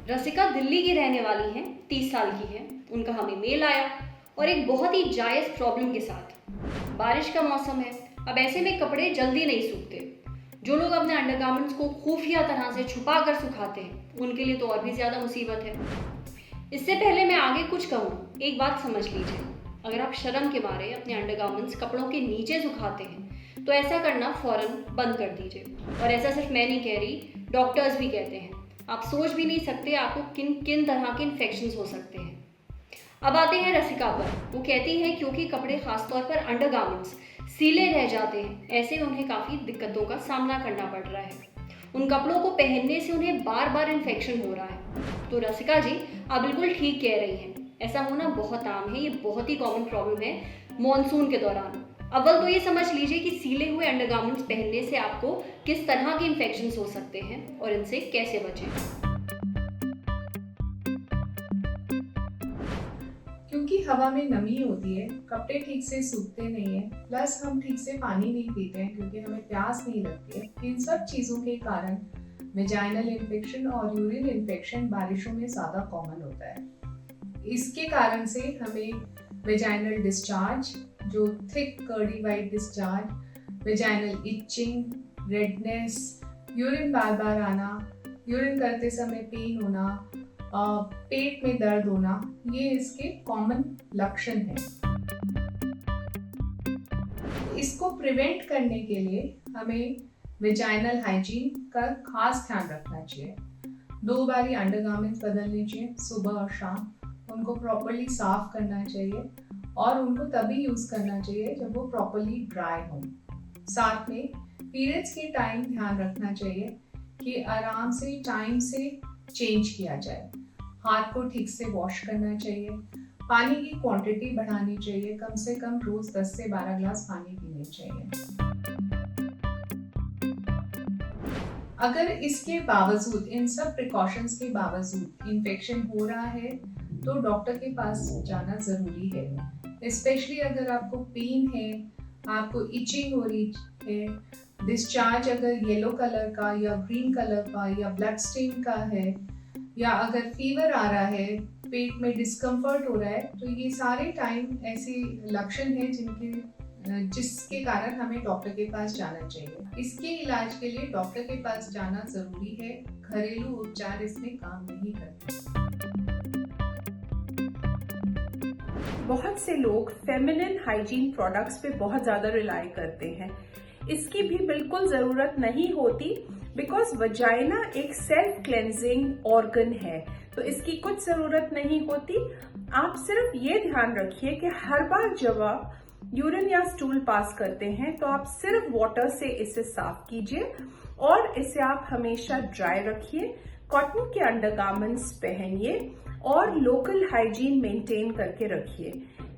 रसिका दिल्ली की रहने वाली हैं, 30 साल की हैं। उनका हमें मेल आया और एक बहुत ही जायज़ प्रॉब्लम के साथ। बारिश का मौसम है, अब ऐसे में कपड़े जल्दी नहीं सूखते। जो लोग अपने अंडरगारमेंट्स को खुफिया तरह से छुपा कर सुखाते हैं, उनके लिए तो और भी ज़्यादा मुसीबत है। इससे पहले मैं आगे कुछ कहूँ, एक बात समझ लीजिए। अगर आप शर्म के मारे अपने अंडरगारमेंट्स कपड़ों के नीचे सुखाते हैं, तो ऐसा करना फ़ौरन बंद कर दीजिए। और ऐसा सिर्फ मैं नहीं कह रही, डॉक्टर्स भी कहते हैं। आप सोच भी नहीं सकते आपको किन किन तरह के इन्फेक्शंस हो सकते हैं। अब आते हैं रसिका पर। वो कहती हैं क्योंकि कपड़े खासतौर पर अंडरगारमेंट्स सीले रह जाते हैं, ऐसे में उन्हें काफ़ी दिक्कतों का सामना करना पड़ रहा है। उन कपड़ों को पहनने से उन्हें बार बार इन्फेक्शन हो रहा है। तो रसिका जी, आप बिल्कुल ठीक कह रही हैं। ऐसा होना बहुत आम है, ये बहुत ही कॉमन प्रॉब्लम है मॉनसून के दौरान। अव्वल तो ये समझ लीजिए कि सीले हुए अंडरगारमेंट्स पहनने से आपको किस तरह के इन्फेक्शंस हो सकते हैं और इनसे कैसे बचें। क्योंकि हवा में नमी होती है, कपड़े ठीक से सूखते नहीं है, प्लस हम ठीक से पानी नहीं पीते हैं क्योंकि हमें प्यास नहीं लगती है। इन सब चीज़ों के कारण वेजाइनल इन्फेक्शन और यूरिन इन्फेक्शन बारिशों में ज़्यादा कॉमन होता है। इसके कारण से हमें वेजाइनल डिस्चार्ज, जो thick curdy white discharge, vaginal itching, redness, urine बार बार आना, यूरिन करते समय पेन होना, पेट में दर्द होना, ये इसके कॉमन लक्षण हैं। इसको प्रिवेंट करने के लिए हमें वेजाइनल हाइजीन का खास ध्यान रखना चाहिए। 2 बारी अंडरगारमेंट्स बदलने चाहिए, सुबह और शाम। उनको प्रॉपर्ली साफ करना चाहिए और उनको तभी यूज़ करना चाहिए जब वो प्रॉपर्ली ड्राई हो। साथ में पीरियड्स के टाइम ध्यान रखना चाहिए कि आराम से टाइम से चेंज किया जाए। हाथ को ठीक से वॉश करना चाहिए। पानी की क्वांटिटी बढ़ानी चाहिए, कम से कम रोज 10 से 12 ग्लास पानी पीने चाहिए। अगर इसके बावजूद, इन सब प्रिकॉशंस के बावजूद इन्फेक्शन हो रहा है तो डॉक्टर के पास जाना ज़रूरी है। स्पेशली अगर आपको पेन है, आपको इचिंग हो रही है, डिस्चार्ज अगर येलो कलर का या ग्रीन कलर का या ब्लड स्टेन का है, या अगर फीवर आ रहा है, पेट में डिस्कम्फर्ट हो रहा है, तो ये सारे टाइम ऐसे लक्षण हैं जिसके कारण हमें डॉक्टर के पास जाना चाहिए। इसके इलाज के लिए डॉक्टर के पास जाना जरूरी है। घरेलू उपचार इसमें काम नहीं करते। बहुत से लोग फेमिनिन हाइजीन प्रोडक्ट्स पे बहुत ज़्यादा रिलाई करते हैं। इसकी भी बिल्कुल ज़रूरत नहीं होती, बिकॉज वजाइना एक सेल्फ क्लेंजिंग ऑर्गन है, तो इसकी कुछ ज़रूरत नहीं होती। आप सिर्फ ये ध्यान रखिए कि हर बार जब आप यूरिन या स्टूल पास करते हैं तो आप सिर्फ वाटर से इसे साफ कीजिए और इसे आप हमेशा ड्राई रखिए। कॉटन के अंडरगारमेंट्स पहनिए और लोकल हाइजीन मेंटेन करके रखिए।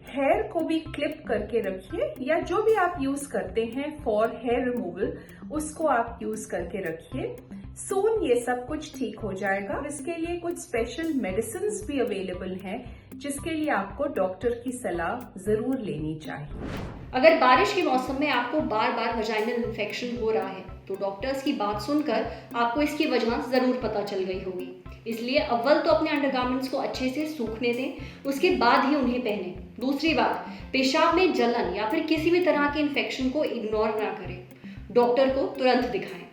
हेयर को भी क्लिप करके रखिए, या जो भी आप यूज करते हैं फॉर हेयर रिमूवल, उसको आप यूज करके रखिए। सून ये सब कुछ ठीक हो जाएगा। इसके लिए कुछ स्पेशल मेडिसिन भी अवेलेबल हैं, जिसके लिए आपको डॉक्टर की सलाह जरूर लेनी चाहिए। अगर बारिश के मौसम में आपको बार बार वजाइनल इन्फेक्शन हो रहा है, तो डॉक्टर्स की बात सुनकर आपको इसकी वजह जरूर पता चल गई होगी। इसलिए अव्वल तो अपने अंडरगारमेंट्स को अच्छे से सूखने दें, उसके बाद ही उन्हें पहने। दूसरी बात, पेशाब में जलन या फिर किसी भी तरह के इन्फेक्शन को इग्नोर ना करें। डॉक्टर को तुरंत दिखाएं।